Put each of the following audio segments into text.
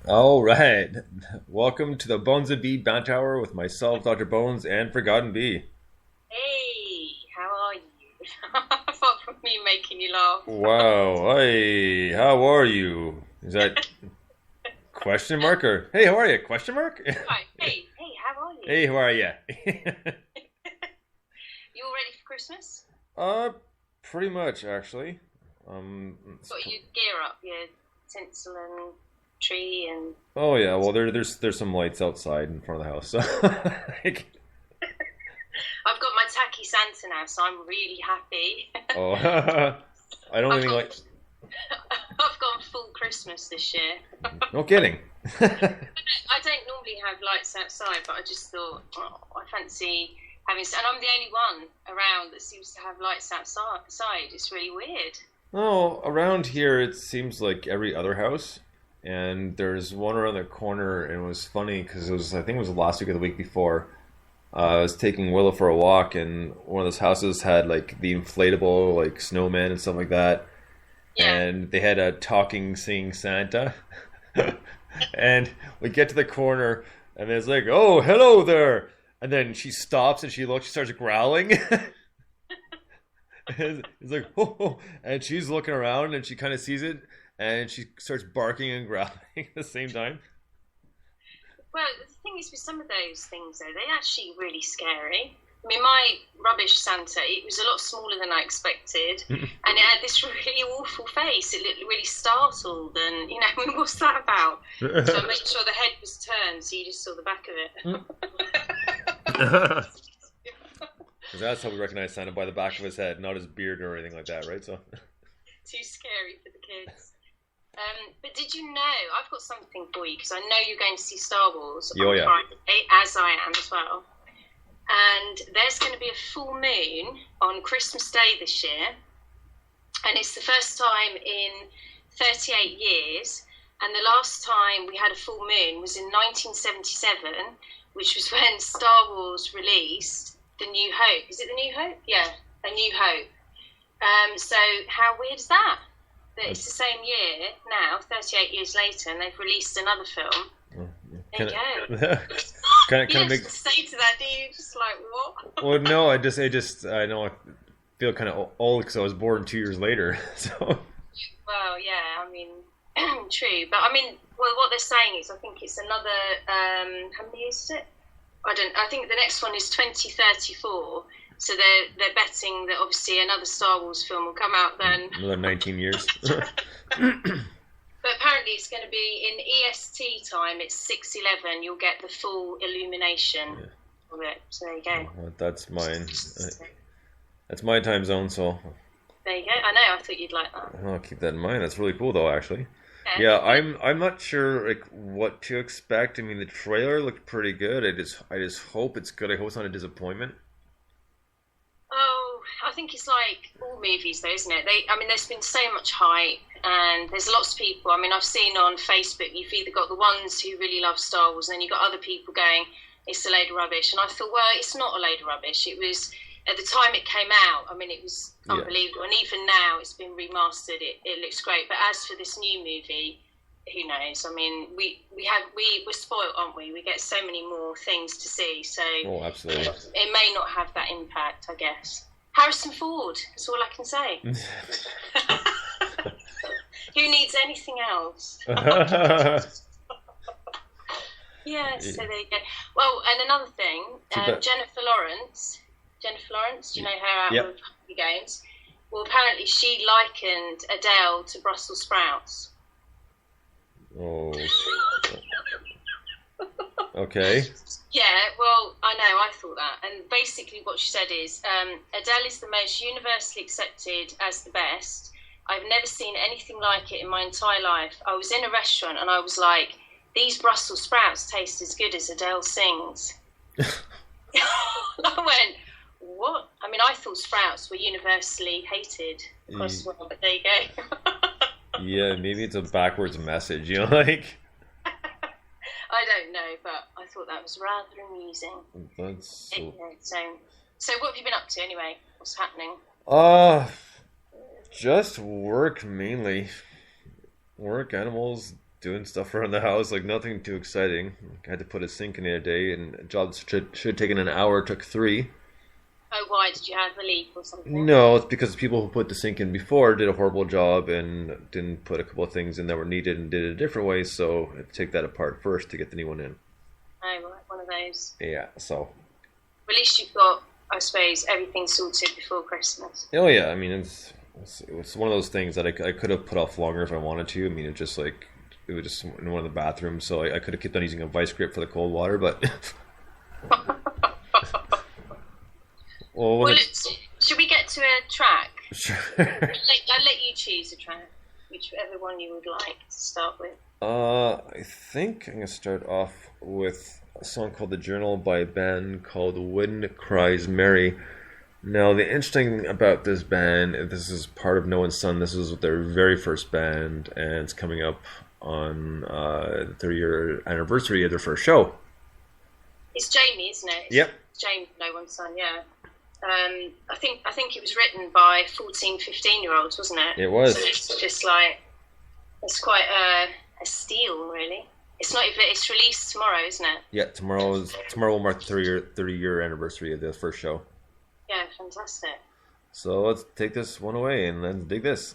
All right. Welcome to the Bones and Bee Banter Hour with myself, Dr. Bones, and Forgotten Bee. Hey, how are you? Apart from me making you laugh. Wow. Hey, how are you? Is that question mark or hey, how are you? Question mark? Right. Hey, how are you? Hey, how are you? You all ready for Christmas? Pretty much actually. Got your gear up, your tinsel and tree and oh yeah, well there's some lights outside in front of the house. So like... I've got my tacky Santa now, so I'm really happy. Oh, I don't even like. I've gone full Christmas this year. No kidding. I don't normally have lights outside, but I just thought, I fancy having. And I'm the only one around that seems to have lights outside. It's really weird. Oh, around here it seems like every other house. And there's one around the corner, and it was funny because I think it was last week or the week before. I was taking Willow for a walk, and one of those houses had like the inflatable like snowman and stuff like that. Yeah. And they had a talking, singing Santa. And we get to the corner, and it's like, "Oh, hello there!" And then she stops and she looks, she starts growling. It's like, "Oh," and she's looking around, and she kind of sees it. And she starts barking and growling at the same time. Well, the thing is with some of those things, though, they're actually really scary. I mean, my rubbish Santa, it was a lot smaller than I expected. And it had this really awful face. It looked really startled. And, I mean, what's that about? So I made sure the head was turned so you just saw the back of it. Because that's how we recognize Santa, by the back of his head, not his beard or anything like that, right? So too scary for the kids. But did you know, I've got something for you, because I know you're going to see Star Wars on Friday, as I am as well. And there's going to be a full moon on Christmas Day this year. And it's the first time in 38 years. And the last time we had a full moon was in 1977, which was when Star Wars released The New Hope. Is it The New Hope? Yeah, A New Hope. So how weird is that? That it's the same year now, 38 years later, and they've released another film. There you go. kind of make... say to that, do you? Just like, what? Well, no, I know I feel kind of old because I was born 2 years later. So. Well, yeah, I mean, true. But I mean, well, what they're saying is, I think it's another, how many years is it? I think the next one is 2034. So they're betting that obviously another Star Wars film will come out then. Another 19 years. But apparently it's going to be in EST time. It's 6:11. You'll get the full illumination of it. So there you go. Well, that's mine. That's my time zone. So there you go. I know. I thought you'd like that. I'll keep that in mind. That's really cool, though. Actually. Yeah, I'm not sure like what to expect. I mean, the trailer looked pretty good. I just hope it's good. I hope it's not a disappointment. Oh, I think it's like all movies, though, isn't it? There's been so much hype, and there's lots of people. I mean, I've seen on Facebook, you've either got the ones who really love Star Wars, and then you've got other people going, it's a load of rubbish. And I thought, well, it's not a load of rubbish. It was at the time it came out, I mean, it was unbelievable. And even now, it's been remastered. It looks great. But as for this new movie, who knows? I mean, we're spoiled, aren't we? We get so many more things to see. So absolutely. It may not have that impact, I guess. Harrison Ford. That's all I can say. Who needs anything else? Yeah, so there you go. Well, and another thing, Jennifer Lawrence, do you know her out of Hunger Games? Well, apparently she likened Adele to Brussels sprouts. Oh. Okay. Yeah, well, I know, I thought that. And basically what she said is, Adele is the most universally accepted as the best. I've never seen anything like it in my entire life. I was in a restaurant and I was like, these Brussels sprouts taste as good as Adele sings. I went, what? I mean, I thought sprouts were universally hated across the world, but there you go. Yeah, maybe it's a backwards message, like... I don't know, but I thought that was rather amusing. That's so what have you been up to anyway? What's happening? Just work mainly. Work, animals, doing stuff around the house, like nothing too exciting. I had to put a sink in the other day, and a job should have taken an hour, took 3. Oh, why? Did you have a leak or something? No, it's because the people who put the sink in before did a horrible job and didn't put a couple of things in that were needed and did it a different way, so I had to take that apart first to get the new one in. Oh, right, one of those. Yeah, so... Well, at least you've got, I suppose, everything sorted before Christmas. Oh, yeah, I mean, it's one of those things that I could have put off longer if I wanted to. I mean, it was just in one of the bathrooms, so I could have kept on using a vice grip for the cold water, but... Well, should we get to a track? Sure. I'll let you choose a track, whichever one you would like to start with. I think I'm going to start off with a song called The Journal by a band called Wind Cries Mary. Now, the interesting thing about this band, this is part of Noah and Son. This is their very first band, and it's coming up on the 30-year anniversary of their first show. It's Jamie, isn't it? Yep. It's Jamie, Noah and Son, yeah. I think it was written by 14, 15-year-olds, wasn't it? It was. So it's just like, it's quite a steal, really. It's not even, it's released tomorrow, isn't it? Yeah, tomorrow will mark the 30-year anniversary of the first show. Yeah, fantastic. So let's take this one away and let's dig this.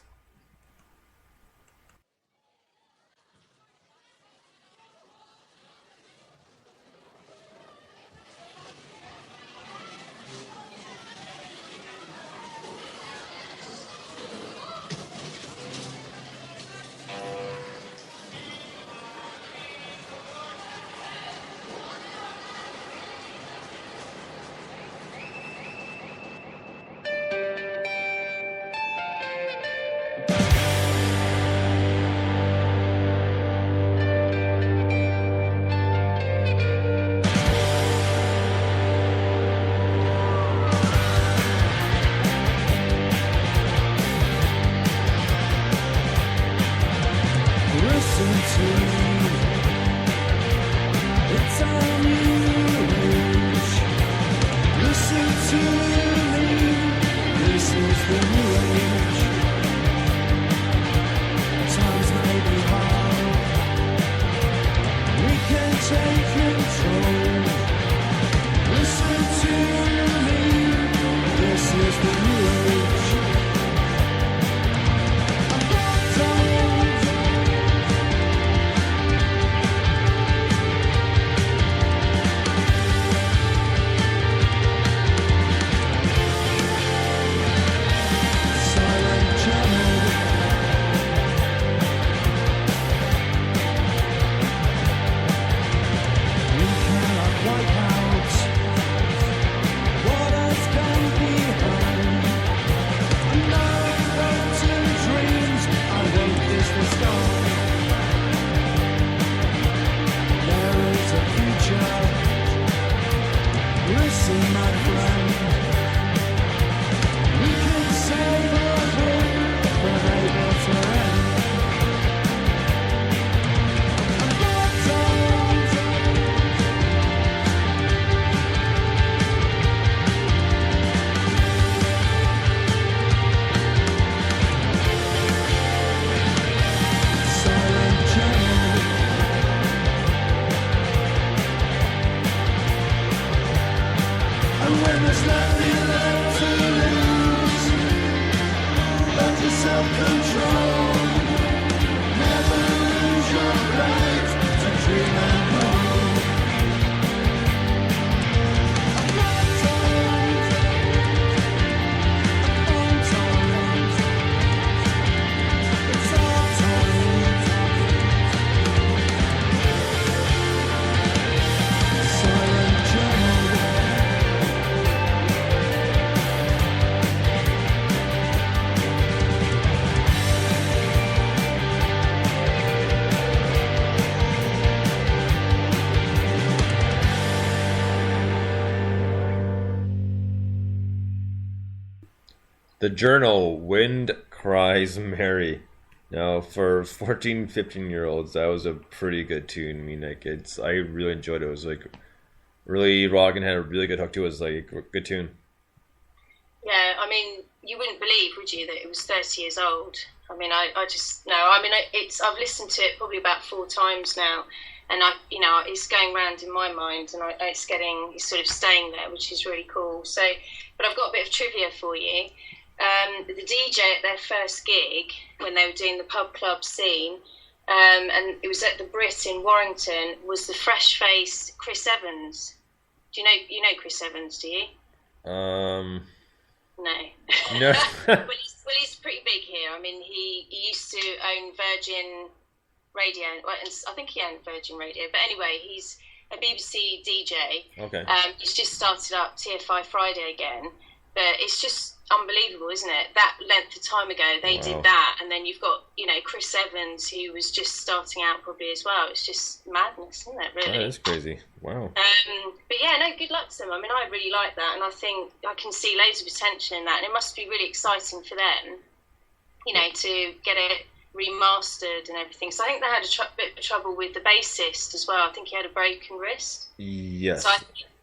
The Journal, Wind Cries Mary. Now, for 14, 15-year-olds, that was a pretty good tune. I mean, like, I really enjoyed it. It was, like, really rock and had a really good hook to it. It was, like, a good tune. Yeah, I mean, you wouldn't believe, would you, that it was 30 years old? I mean, I just, no, I mean, I've listened to it probably about 4 times now, and it's going round in my mind, and it's sort of staying there, which is really cool. So, but I've got a bit of trivia for you. The DJ at their first gig, when they were doing the pub club scene, and it was at the Brit in Warrington, was the fresh-faced Chris Evans. Do you know Chris Evans, do you? No. No. well, he's pretty big here. I mean, he used to own Virgin Radio, and I think he owned Virgin Radio. But anyway, he's a BBC DJ. Okay. He's just started up TFI Friday again. But it's just unbelievable, isn't it? That length of time ago, they did that. And then you've got, Chris Evans, who was just starting out probably as well. It's just madness, isn't it, really? That is crazy. Wow. But yeah, no, good luck to them. I mean, I really like that. And I think I can see loads of potential in that. And it must be really exciting for them, to get it remastered and everything. So I think they had a bit of trouble with the bassist as well. I think he had a broken wrist. Yes. So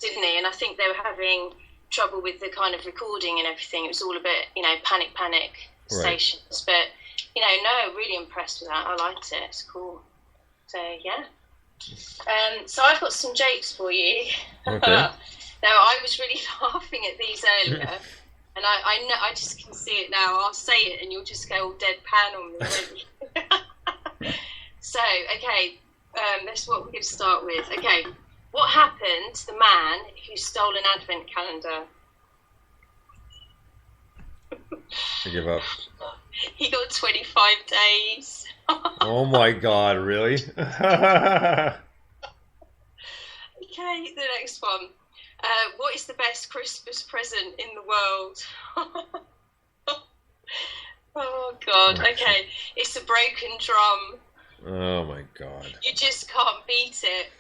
didn't he? And I think they were having trouble with the kind of recording and everything. It was all a bit, panic stations. Right. But, no, really impressed with that. I liked it. It's cool. So, yeah. So I've got some jokes for you. Okay. Now, I was really laughing at these earlier, and I know, I just can see it now. I'll say it, and you'll just go all deadpan on me, won't you? So, okay, that's what we're going to start with. Okay. What happened to the man who stole an advent calendar? I give up. He got 25 days. Oh my god, really? Okay, the next one. What is the best Christmas present in the world? Oh god, okay. It's a broken drum. Oh my god. You just can't beat it.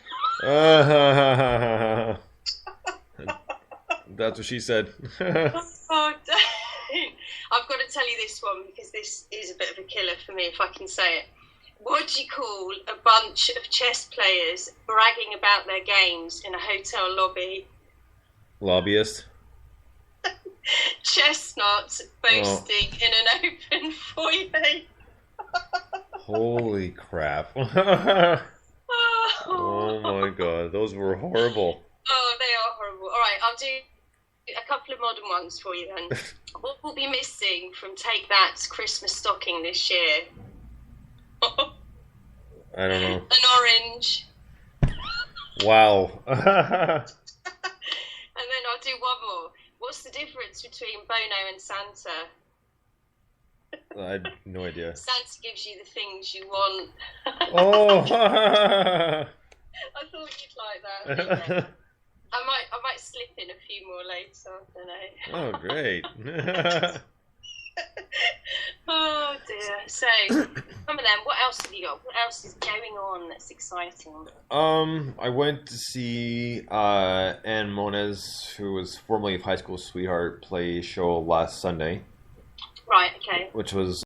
That's what she said. Oh, dang. I've got to tell you this one because this is a bit of a killer for me, if I can say it. What do you call a bunch of chess players bragging about their games in a hotel lobby? Lobbyist? Chestnuts boasting in an open foyer. Holy crap. Oh my god, those were horrible. Oh, they are horrible. All right, I'll do a couple of modern ones for you then. What will be missing from Take That's Christmas stocking this year? I don't know. An orange. Wow. And then I'll do one more. What's the difference between Bono and Santa? I had no idea. Santa gives you the things you want. Oh. I thought you'd like that. Yeah. I might slip in a few more later. I don't know. Oh, great. Oh dear. So, some of them. What else have you got? What else is going on that's exciting? I went to see Anne Moniz, who was formerly of High School Sweetheart, play a show last Sunday. Right. Okay. Which was